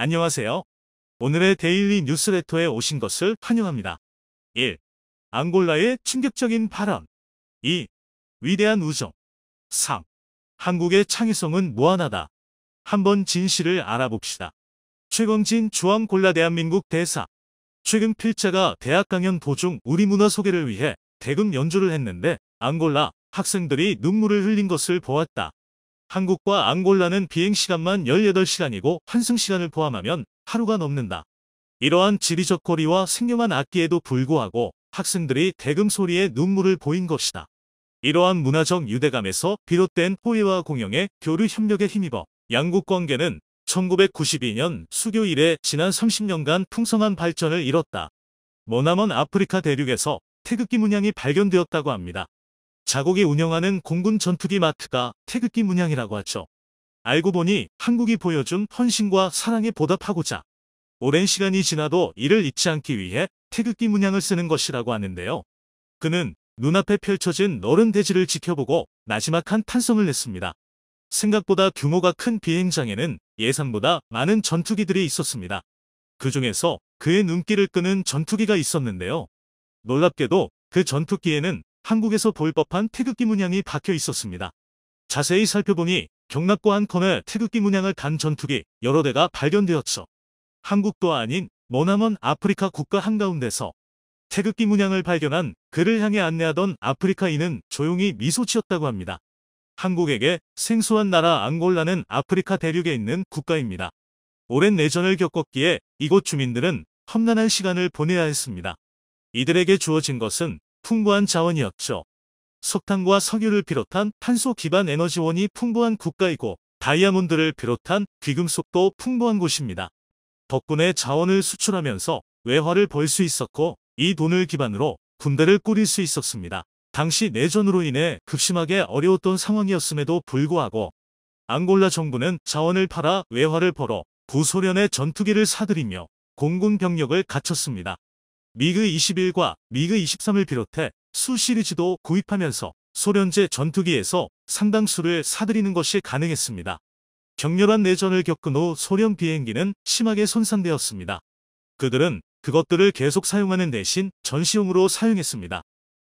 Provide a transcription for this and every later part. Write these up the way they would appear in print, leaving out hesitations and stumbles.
안녕하세요. 오늘의 데일리 뉴스레터에 오신 것을 환영합니다. 1. 앙골라의 충격적인 발언. 2. 위대한 우정. 3. 한국의 창의성은 무한하다. 한번 진실을 알아봅시다. 최광진 주앙골라 대한민국 대사. 최근 필자가 대학 강연 도중 우리 문화 소개를 위해 대금 연주를 했는데 앙골라 학생들이 눈물을 흘린 것을 보았다. 한국과 앙골라는 비행시간만 18시간이고 환승시간을 포함하면 하루가 넘는다. 이러한 지리적 거리와 생경한 악기에도 불구하고 학생들이 대금 소리에 눈물을 보인 것이다. 이러한 문화적 유대감에서 비롯된 호의와 공영의 교류 협력에 힘입어 양국 관계는 1992년 수교 이래 지난 30년간 풍성한 발전을 이뤘다. 머나먼 아프리카 대륙에서 태극기 문양이 발견되었다고 합니다. 자국이 운영하는 공군 전투기 마트가 태극기 문양이라고 하죠. 알고 보니 한국이 보여준 헌신과 사랑에 보답하고자 오랜 시간이 지나도 이를 잊지 않기 위해 태극기 문양을 쓰는 것이라고 하는데요. 그는 눈앞에 펼쳐진 너른 대지를 지켜보고 나지막한 탄성을 냈습니다. 생각보다 규모가 큰 비행장에는 예상보다 많은 전투기들이 있었습니다. 그 중에서 그의 눈길을 끄는 전투기가 있었는데요. 놀랍게도 그 전투기에는 한국에서 볼 법한 태극기 문양이 박혀 있었습니다. 자세히 살펴보니 경납고 한 콘에 태극기 문양을 단 전투기 여러 대가 발견되었죠. 한국도 아닌 머나먼 아프리카 국가 한가운데서 태극기 문양을 발견한 그를 향해 안내하던 아프리카인은 조용히 미소 지었다고 합니다. 한국에게 생소한 나라 앙골라는 아프리카 대륙에 있는 국가입니다. 오랜 내전을 겪었기에 이곳 주민들은 험난한 시간을 보내야 했습니다. 이들에게 주어진 것은 풍부한 자원이었죠. 석탄과 석유를 비롯한 탄소 기반 에너지원이 풍부한 국가이고 다이아몬드를 비롯한 귀금속도 풍부한 곳입니다. 덕분에 자원을 수출하면서 외화를 벌 수 있었고 이 돈을 기반으로 군대를 꾸릴 수 있었습니다. 당시 내전으로 인해 극심하게 어려웠던 상황이었음에도 불구하고 앙골라 정부는 자원을 팔아 외화를 벌어 구소련의 전투기를 사들이며 공군 병력을 갖췄습니다. 미그 21과 미그 23을 비롯해 수 시리즈도 구입하면서 소련제 전투기에서 상당수를 사들이는 것이 가능했습니다. 격렬한 내전을 겪은 후 소련 비행기는 심하게 손상되었습니다. 그들은 그것들을 계속 사용하는 대신 전시용으로 사용했습니다.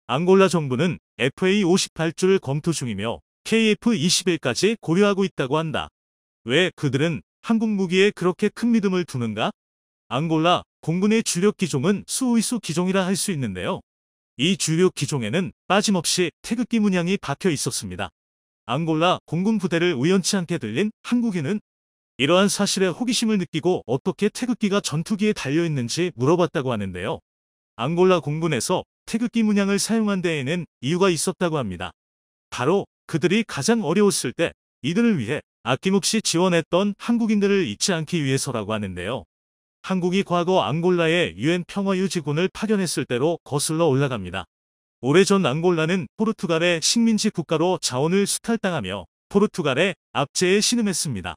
앙골라 정부는 FA-58G를 검토 중이며 KF-21까지 고려하고 있다고 한다. 왜 그들은 한국 무기에 그렇게 큰 믿음을 두는가? 앙골라 공군의 주력 기종은 수의수 기종이라 할 수 있는데요. 이 주력 기종에는 빠짐없이 태극기 문양이 박혀 있었습니다. 앙골라 공군 부대를 우연치 않게 들린 한국인은 이러한 사실에 호기심을 느끼고 어떻게 태극기가 전투기에 달려있는지 물어봤다고 하는데요. 앙골라 공군에서 태극기 문양을 사용한 데에는 이유가 있었다고 합니다. 바로 그들이 가장 어려웠을 때 이들을 위해 아낌없이 지원했던 한국인들을 잊지 않기 위해서라고 하는데요. 한국이 과거 앙골라에 유엔 평화유지군을 파견했을 때로 거슬러 올라갑니다. 오래전 앙골라는 포르투갈의 식민지 국가로 자원을 수탈당하며 포르투갈의 압제에 신음했습니다.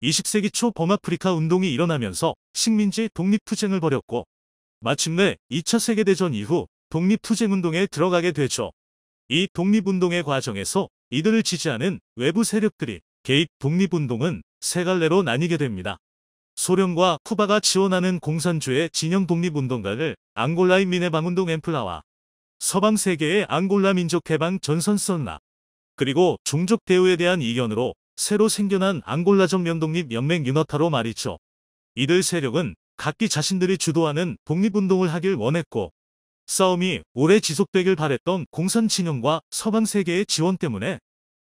20세기 초 범아프리카 운동이 일어나면서 식민지 독립투쟁을 벌였고 마침내 2차 세계대전 이후 독립투쟁운동에 들어가게 되죠. 이 독립운동의 과정에서 이들을 지지하는 외부 세력들이 개입 독립운동은 세 갈래로 나뉘게 됩니다. 소련과 쿠바가 지원하는 공산주의 진영 독립운동가를 앙골라인 민해방운동 엠플라와 서방 세계의 앙골라 민족해방 전선 썬라 그리고 종족 대우에 대한 이견으로 새로 생겨난 앙골라적 면독립 연맹 유너타로 말이죠. 이들 세력은 각기 자신들이 주도하는 독립운동을 하길 원했고 싸움이 오래 지속되길 바랬던 공산 진영과 서방 세계의 지원 때문에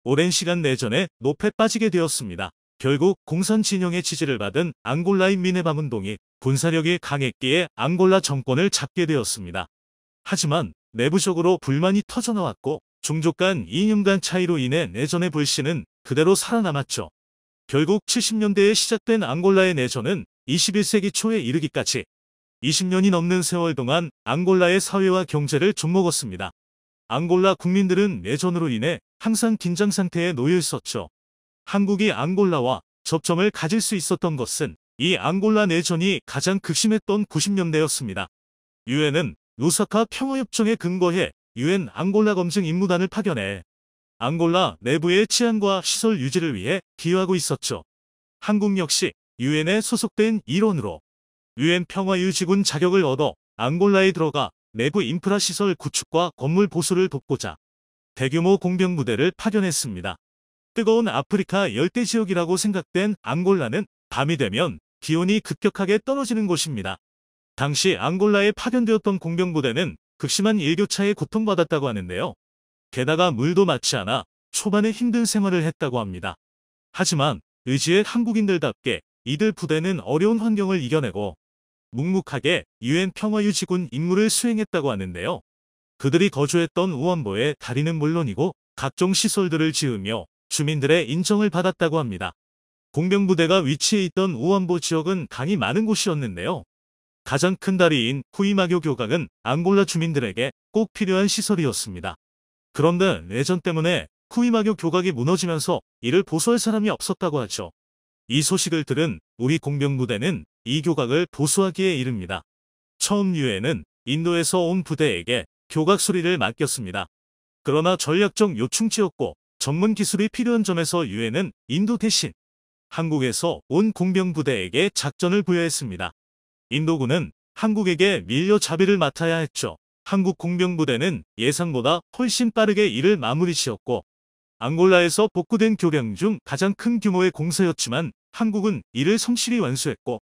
오랜 시간 내전에 놉에 빠지게 되었습니다. 결국 공산 진영의 지지를 받은 앙골라인 민해방운동이 군사력이 강했기에 앙골라 정권을 잡게 되었습니다. 하지만 내부적으로 불만이 터져나왔고 종족 간 이념간 차이로 인해 내전의 불씨는 그대로 살아남았죠. 결국 70년대에 시작된 앙골라의 내전은 21세기 초에 이르기까지 20년이 넘는 세월 동안 앙골라의 사회와 경제를 좀먹었습니다. 앙골라 국민들은 내전으로 인해 항상 긴장 상태에 놓여 있었죠. 한국이 앙골라와 접점을 가질 수 있었던 것은 이 앙골라 내전이 가장 극심했던 90년대였습니다. 유엔은 루사카 평화협정에 근거해 유엔 앙골라 검증 임무단을 파견해 앙골라 내부의 치안과 시설 유지를 위해 기여하고 있었죠. 한국 역시 유엔에 소속된 일원으로 유엔 평화유지군 자격을 얻어 앙골라에 들어가 내부 인프라 시설 구축과 건물 보수를 돕고자 대규모 공병부대를 파견했습니다. 뜨거운 아프리카 열대 지역이라고 생각된 앙골라는 밤이 되면 기온이 급격하게 떨어지는 곳입니다. 당시 앙골라에 파견되었던 공병부대는 극심한 일교차에 고통받았다고 하는데요. 게다가 물도 맞지 않아 초반에 힘든 생활을 했다고 합니다. 하지만 의지의 한국인들답게 이들 부대는 어려운 환경을 이겨내고 묵묵하게 유엔 평화유지군 임무를 수행했다고 하는데요. 그들이 거주했던 우원보에 다리는 물론이고 각종 시설들을 지으며 주민들의 인정을 받았다고 합니다. 공병부대가 위치해 있던 우원보 지역은 강이 많은 곳이었는데요. 가장 큰 다리인 후이마교 교각은 앙골라 주민들에게 꼭 필요한 시설이었습니다. 그런데 내전 때문에 후이마교 교각이 무너지면서 이를 보수할 사람이 없었다고 하죠. 이 소식을 들은 우리 공병부대는 이 교각을 보수하기에 이릅니다. 처음 유엔은 인도에서 온 부대에게 교각 수리를 맡겼습니다. 그러나 전략적 요충지였고 전문 기술이 필요한 점에서 유엔은 인도 대신 한국에서 온 공병부대에게 작전을 부여했습니다. 인도군은 한국에게 밀려 자비를 맡아야 했죠. 한국 공병부대는 예상보다 훨씬 빠르게 이를 마무리 지었고 앙골라에서 복구된 교량 중 가장 큰 규모의 공사였지만 한국은 이를 성실히 완수했고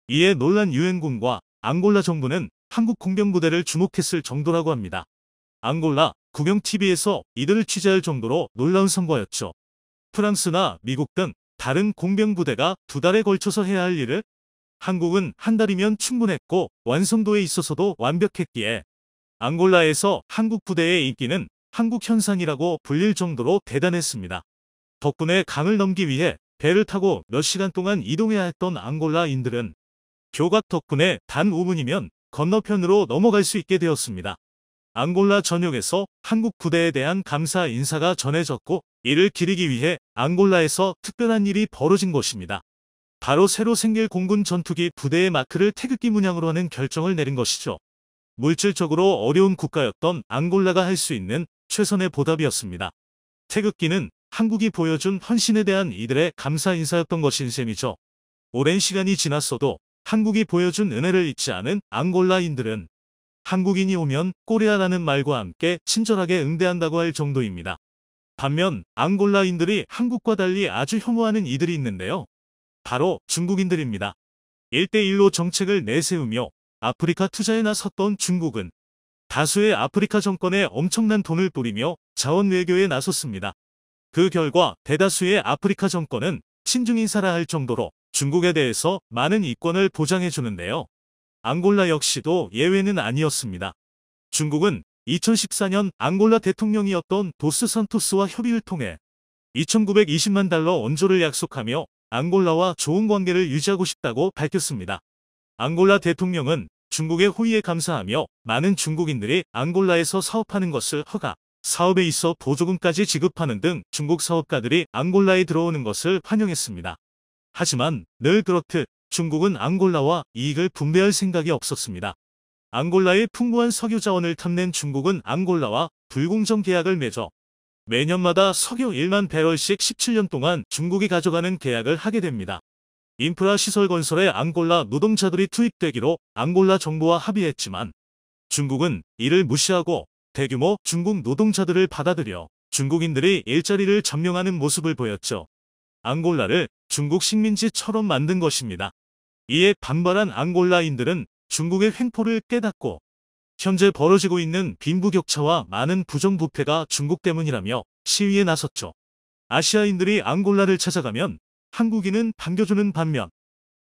이에 놀란 유엔군과 앙골라 정부는 한국 공병부대를 주목했을 정도라고 합니다. 앙골라 국영TV에서 이들을 취재할 정도로 놀라운 성과였죠. 프랑스나 미국 등 다른 공병부대가 2달에 걸쳐서 해야 할 일을 한국은 한 달이면 충분했고 완성도에 있어서도 완벽했기에 앙골라에서 한국 부대의 인기는 한국 현상이라고 불릴 정도로 대단했습니다. 덕분에 강을 넘기 위해 배를 타고 몇 시간 동안 이동해야 했던 앙골라인들은 교각 덕분에 단 5분이면 건너편으로 넘어갈 수 있게 되었습니다. 앙골라 전역에서 한국 부대에 대한 감사 인사가 전해졌고 이를 기리기 위해 앙골라에서 특별한 일이 벌어진 것입니다. 바로 새로 생길 공군 전투기 부대의 마크를 태극기 문양으로 하는 결정을 내린 것이죠. 물질적으로 어려운 국가였던 앙골라가 할 수 있는 최선의 보답이었습니다. 태극기는 한국이 보여준 헌신에 대한 이들의 감사 인사였던 것인 셈이죠. 오랜 시간이 지났어도 한국이 보여준 은혜를 잊지 않은 앙골라인들은 한국인이 오면 꼬레아라는 말과 함께 친절하게 응대한다고 할 정도입니다. 반면 앙골라인들이 한국과 달리 아주 혐오하는 이들이 있는데요. 바로 중국인들입니다. 1대1로 정책을 내세우며 아프리카 투자에 나섰던 중국은 다수의 아프리카 정권에 엄청난 돈을 뿌리며 자원 외교에 나섰습니다. 그 결과 대다수의 아프리카 정권은 친중인사라 할 정도로 중국에 대해서 많은 이권을 보장해 주는데요. 앙골라 역시도 예외는 아니었습니다. 중국은 2014년 앙골라 대통령이었던 도스 산토스와 협의를 통해 2,920만 달러 원조를 약속하며 앙골라와 좋은 관계를 유지하고 싶다고 밝혔습니다. 앙골라 대통령은 중국의 호의에 감사하며 많은 중국인들이 앙골라에서 사업하는 것을 허가, 사업에 있어 보조금까지 지급하는 등 중국 사업가들이 앙골라에 들어오는 것을 환영했습니다. 하지만 늘 그렇듯 중국은 앙골라와 이익을 분배할 생각이 없었습니다. 앙골라의 풍부한 석유 자원을 탐낸 중국은 앙골라와 불공정 계약을 맺어 매년마다 석유 1만 배럴씩 17년 동안 중국이 가져가는 계약을 하게 됩니다. 인프라 시설 건설에 앙골라 노동자들이 투입되기로 앙골라 정부와 합의했지만 중국은 이를 무시하고 대규모 중국 노동자들을 받아들여 중국인들이 일자리를 점령하는 모습을 보였죠. 앙골라를 중국 식민지처럼 만든 것입니다. 이에 반발한 앙골라인들은 중국의 횡포를 깨닫고 현재 벌어지고 있는 빈부격차와 많은 부정부패가 중국 때문이라며 시위에 나섰죠. 아시아인들이 앙골라를 찾아가면 한국인은 반겨주는 반면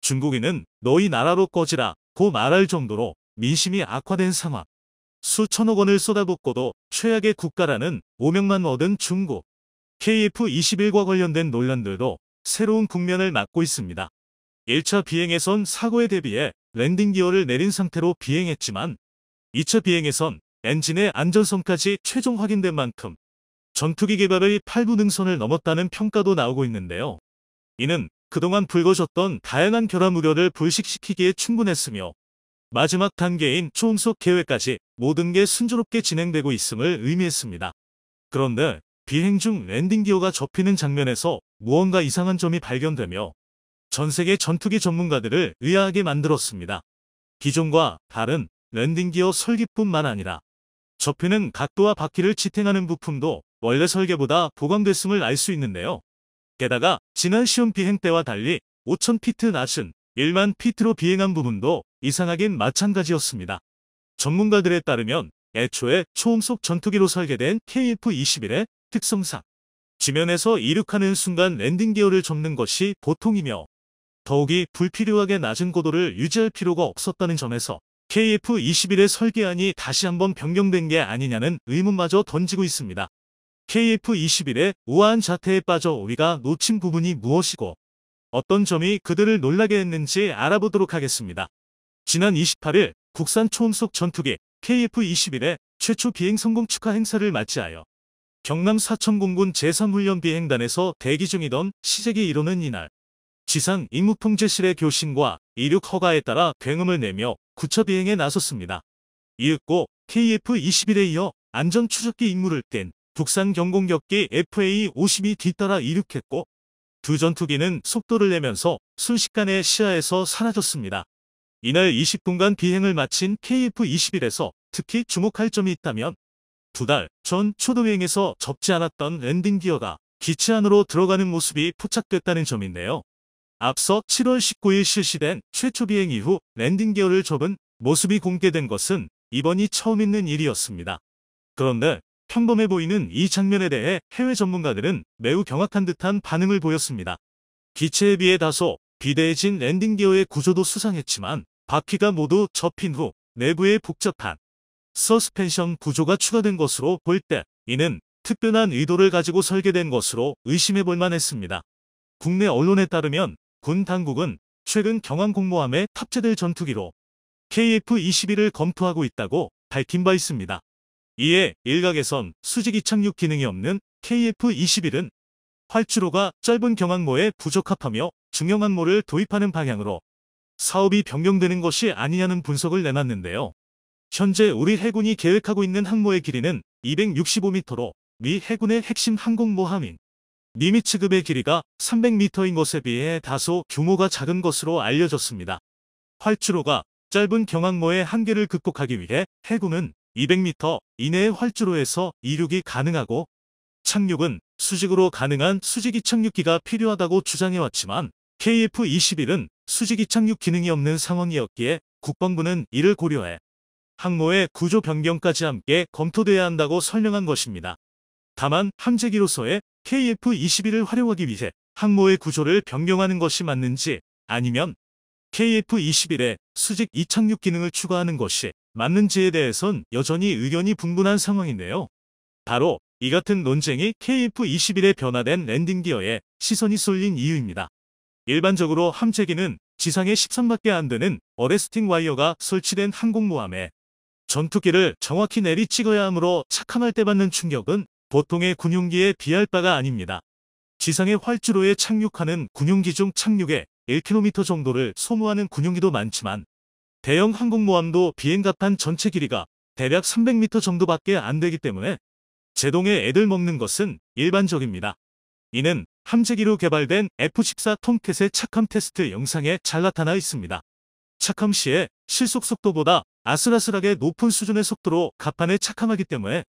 중국인은 너희 나라로 꺼지라 고 말할 정도로 민심이 악화된 상황. 수천억 원을 쏟아붓고도 최악의 국가라는 오명만 얻은 중국. KF-21과 관련된 논란들도 새로운 국면을 맞고 있습니다. 1차 비행에선 사고에 대비해 랜딩 기어를 내린 상태로 비행했지만 2차 비행에선 엔진의 안전성까지 최종 확인된 만큼 전투기 개발의 8부 능선을 넘었다는 평가도 나오고 있는데요. 이는 그동안 불거졌던 다양한 결함 우려를 불식시키기에 충분했으며 마지막 단계인 초음속 계획까지 모든 게 순조롭게 진행되고 있음을 의미했습니다. 그런데 비행 중 랜딩 기어가 접히는 장면에서 무언가 이상한 점이 발견되며 전 세계 전투기 전문가들을 의아하게 만들었습니다. 기존과 다른 랜딩기어 설계뿐만 아니라 접히는 각도와 바퀴를 지탱하는 부품도 원래 설계보다 보강됐음을 알 수 있는데요. 게다가 지난 시험 비행 때와 달리 5,000피트 낮은 1만 피트로 비행한 부분도 이상하긴 마찬가지였습니다. 전문가들에 따르면 애초에 초음속 전투기로 설계된 KF-21의 특성상 지면에서 이륙하는 순간 랜딩 기어를 접는 것이 보통이며 더욱이 불필요하게 낮은 고도를 유지할 필요가 없었다는 점에서 KF-21의 설계안이 다시 한번 변경된 게 아니냐는 의문마저 던지고 있습니다. KF-21의 우아한 자태에 빠져 우리가 놓친 부분이 무엇이고 어떤 점이 그들을 놀라게 했는지 알아보도록 하겠습니다. 지난 28일 국산 초음속 전투기 KF-21의 최초 비행 성공 축하 행사를 맞이하여 경남 사천공군 제3훈련 비행단에서 대기 중이던 시제기 1호는 이날 지상 임무통제실의 교신과 이륙 허가에 따라 굉음을 내며 구차 비행에 나섰습니다. 이윽고 KF-21에 이어 안전추적기 임무를 띈 국산 경공격기 FA-50이 뒤따라 이륙했고 두 전투기는 속도를 내면서 순식간에 시야에서 사라졌습니다. 이날 20분간 비행을 마친 KF-21에서 특히 주목할 점이 있다면 2달 전 초도행에서 접지 않았던 랜딩 기어가 기체 안으로 들어가는 모습이 포착됐다는 점인데요. 앞서 7월 19일 실시된 최초 비행 이후 랜딩 기어를 접은 모습이 공개된 것은 이번이 처음 있는 일이었습니다. 그런데 평범해 보이는 이 장면에 대해 해외 전문가들은 매우 경악한 듯한 반응을 보였습니다. 기체에 비해 다소 비대해진 랜딩 기어의 구조도 수상했지만 바퀴가 모두 접힌 후 내부에 복잡한 서스펜션 구조가 추가된 것으로 볼 때 이는 특별한 의도를 가지고 설계된 것으로 의심해 볼 만했습니다. 국내 언론에 따르면 군 당국은 최근 경항공모함에 탑재될 전투기로 KF-21을 검토하고 있다고 밝힌 바 있습니다. 이에 일각에선 수직 이착륙 기능이 없는 KF-21은 활주로가 짧은 경항모에 부적합하며 중형항모를 도입하는 방향으로 사업이 변경되는 것이 아니냐는 분석을 내놨는데요. 현재 우리 해군이 계획하고 있는 항모의 길이는 265m로 미 해군의 핵심 항공모함인 니미츠급의 길이가 300m인 것에 비해 다소 규모가 작은 것으로 알려졌습니다. 활주로가 짧은 경항모의 한계를 극복하기 위해 해군은 200m 이내의 활주로에서 이륙이 가능하고 착륙은 수직으로 가능한 수직 이착륙기가 필요하다고 주장해왔지만 KF-21은 수직 이착륙 기능이 없는 상황이었기에 국방부는 이를 고려해 항모의 구조 변경까지 함께 검토돼야 한다고 설명한 것입니다. 다만 함재기로서의 KF-21을 활용하기 위해 항모의 구조를 변경하는 것이 맞는지 아니면 KF-21에 수직 이착륙 기능을 추가하는 것이 맞는지에 대해선 여전히 의견이 분분한 상황인데요. 바로 이 같은 논쟁이 KF-21에 변화된 랜딩 기어에 시선이 쏠린 이유입니다. 일반적으로 함재기는 지상에 13밖에 안 되는 어레스팅 와이어가 설치된 항공모함에 전투기를 정확히 내리 찍어야 하므로 착함할 때 받는 충격은 보통의 군용기에 비할 바가 아닙니다. 지상의 활주로에 착륙하는 군용기 중 착륙에 1km 정도를 소모하는 군용기도 많지만 대형 항공모함도 비행갑판 전체 길이가 대략 300m 정도밖에 안 되기 때문에 제동에 애들 먹는 것은 일반적입니다. 이는 함재기로 개발된 F-14 톰캣의 착함 테스트 영상에 잘 나타나 있습니다. 착함 시에 실속 속도보다 아슬아슬하게 높은 수준의 속도로 갑판에 착함하기 때문에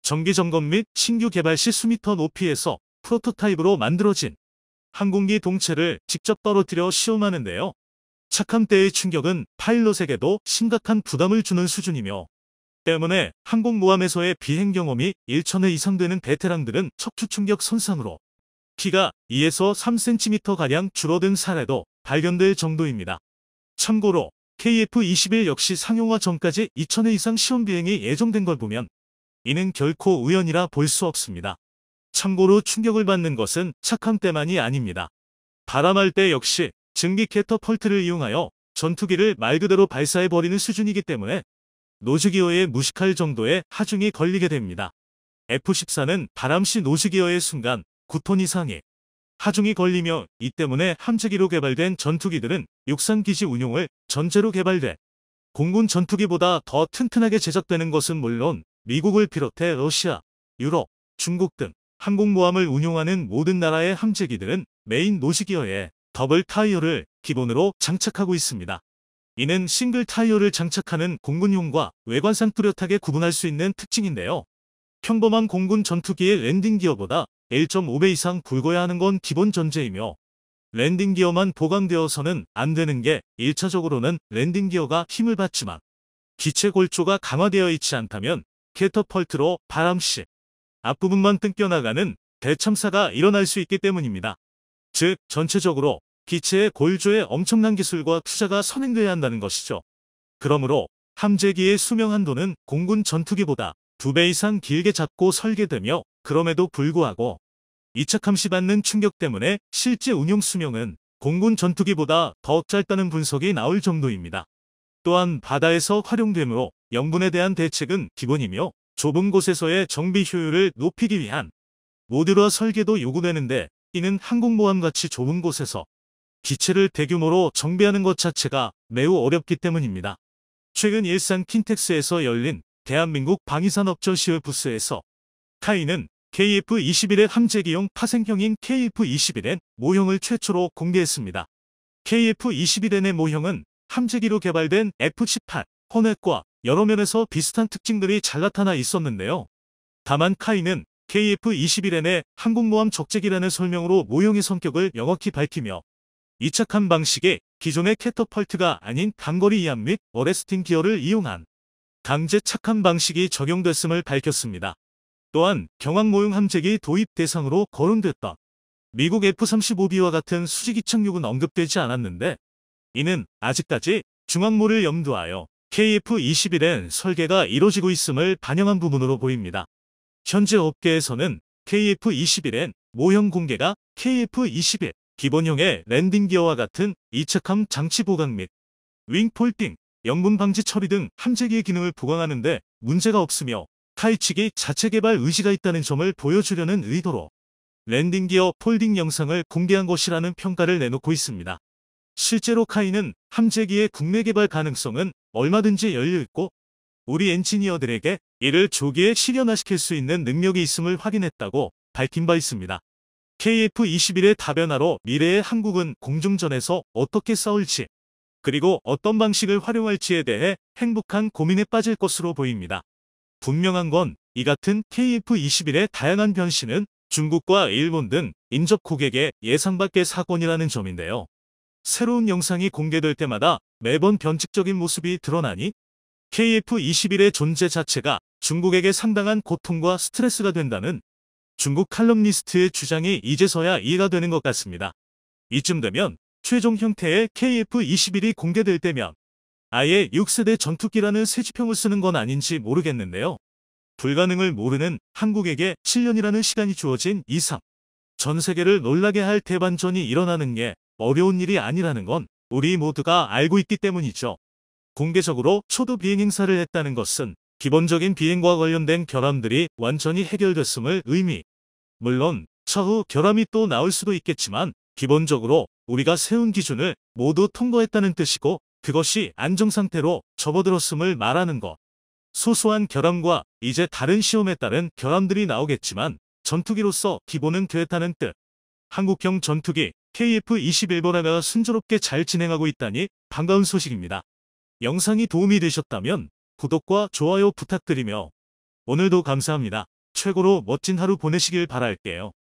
정기 점검 및 신규 개발 시 수미터 높이에서 프로토타입으로 만들어진 항공기 동체를 직접 떨어뜨려 시험하는데요. 착함 때의 충격은 파일럿에게도 심각한 부담을 주는 수준이며 때문에 항공모함에서의 비행 경험이 1,000회 이상 되는 베테랑들은 척추 충격 손상으로 키가 2에서 3cm가량 줄어든 사례도 발견될 정도입니다. 참고로 KF-21 역시 상용화 전까지 2,000회 이상 시험 비행이 예정된 걸 보면 이는 결코 우연이라 볼 수 없습니다. 참고로 충격을 받는 것은 착함 때만이 아닙니다. 바람할 때 역시 증기 캐터펄트를 이용하여 전투기를 말 그대로 발사해버리는 수준이기 때문에 노즈기어에 무식할 정도의 하중이 걸리게 됩니다. F-14는 바람시 노즈기어의 순간 9톤 이상의 하중이 걸리며 이 때문에 함재기로 개발된 전투기들은 육상기지 운용을 전제로 개발돼 공군 전투기보다 더 튼튼하게 제작되는 것은 물론 미국을 비롯해 러시아, 유럽, 중국 등 항공모함을 운용하는 모든 나라의 함재기들은 메인 노즈기어에 더 더블 타이어를 기본으로 장착하고 있습니다. 이는 싱글 타이어를 장착하는 공군용과 외관상 뚜렷하게 구분할 수 있는 특징인데요. 평범한 공군 전투기의 랜딩 기어보다 1.5배 이상 굵어야 하는 건 기본 전제이며, 랜딩 기어만 보강되어서는 안 되는 게 1차적으로는 랜딩 기어가 힘을 받지만 기체 골조가 강화되어 있지 않다면 캐터펄트로 바람씨 앞부분만 뜯겨나가는 대참사가 일어날 수 있기 때문입니다. 즉 전체적으로 기체의 골조에 엄청난 기술과 투자가 선행돼야 한다는 것이죠. 그러므로 함재기의 수명 한도는 공군 전투기보다 2배 이상 길게 잡고 설계되며, 그럼에도 불구하고 이착함시 받는 충격 때문에 실제 운용 수명은 공군 전투기보다 더 짧다는 분석이 나올 정도입니다. 또한 바다에서 활용되므로 염분에 대한 대책은 기본이며, 좁은 곳에서의 정비 효율을 높이기 위한 모듈화 설계도 요구되는데, 이는 항공모함같이 좁은 곳에서 기체를 대규모로 정비하는 것 자체가 매우 어렵기 때문입니다. 최근 일산 킨텍스에서 열린 대한민국 방위산업전 시의 부스에서 카이는 KF-21의 함재기용 파생형인 KF-21N 모형을 최초로 공개했습니다. KF-21N의 모형은 함재기로 개발된 F-18 호넷과 여러 면에서 비슷한 특징들이 잘 나타나 있었는데요. 다만 카이는 KF-21N의 항공모함 적재기라는 설명으로 모형의 성격을 명확히 밝히며, 이착함 방식에 기존의 캐터펄트가 아닌 단거리 이함 및 어레스팅 기어를 이용한 강제 착함 방식이 적용됐음을 밝혔습니다. 또한 경항모형 함재기 도입 대상으로 거론됐던 미국 F-35B와 같은 수직 이착륙은 언급되지 않았는데, 이는 아직까지 중항모를 염두하여 KF-21N 설계가 이뤄지고 있음을 반영한 부분으로 보입니다. 현재 업계에서는 KF-21N 모형 공개가 KF-21 기본형의 랜딩 기어와 같은 이착함 장치 보강 및 윙 폴딩, 염분 방지 처리 등 함재기의 기능을 보강하는 데 문제가 없으며, 카이 측이 자체 개발 의지가 있다는 점을 보여주려는 의도로 랜딩 기어 폴딩 영상을 공개한 것이라는 평가를 내놓고 있습니다. 실제로 카이는 함재기의 국내 개발 가능성은 얼마든지 열려있고, 우리 엔지니어들에게 이를 조기에 실현화시킬 수 있는 능력이 있음을 확인했다고 밝힌 바 있습니다. KF-21의 다변화로 미래의 한국은 공중전에서 어떻게 싸울지, 그리고 어떤 방식을 활용할지에 대해 행복한 고민에 빠질 것으로 보입니다. 분명한 건 이 같은 KF-21의 다양한 변신은 중국과 일본 등 인접 고객의 예상 밖의 사건이라는 점인데요. 새로운 영상이 공개될 때마다 매번 변칙적인 모습이 드러나니 KF-21의 존재 자체가 중국에게 상당한 고통과 스트레스가 된다는 중국 칼럼니스트의 주장이 이제서야 이해가 되는 것 같습니다. 이쯤 되면 최종 형태의 KF-21이 공개될 때면 아예 6세대 전투기라는 새 지평을 쓰는 건 아닌지 모르겠는데요. 불가능을 모르는 한국에게 7년이라는 시간이 주어진 이상 전 세계를 놀라게 할 대반전이 일어나는 게 어려운 일이 아니라는 건 우리 모두가 알고 있기 때문이죠. 공개적으로 초도 비행 행사를 했다는 것은 기본적인 비행과 관련된 결함들이 완전히 해결됐음을 의미. 물론 차후 결함이 또 나올 수도 있겠지만 기본적으로 우리가 세운 기준을 모두 통과했다는 뜻이고, 그것이 안정상태로 접어들었음을 말하는 것. 소소한 결함과 이제 다른 시험에 따른 결함들이 나오겠지만 전투기로서 기본은 됐다는 뜻. 한국형 전투기 KF-21번화가 순조롭게 잘 진행하고 있다니 반가운 소식입니다. 영상이 도움이 되셨다면 구독과 좋아요 부탁드리며 오늘도 감사합니다. 최고로 멋진 하루 보내시길 바랄게요.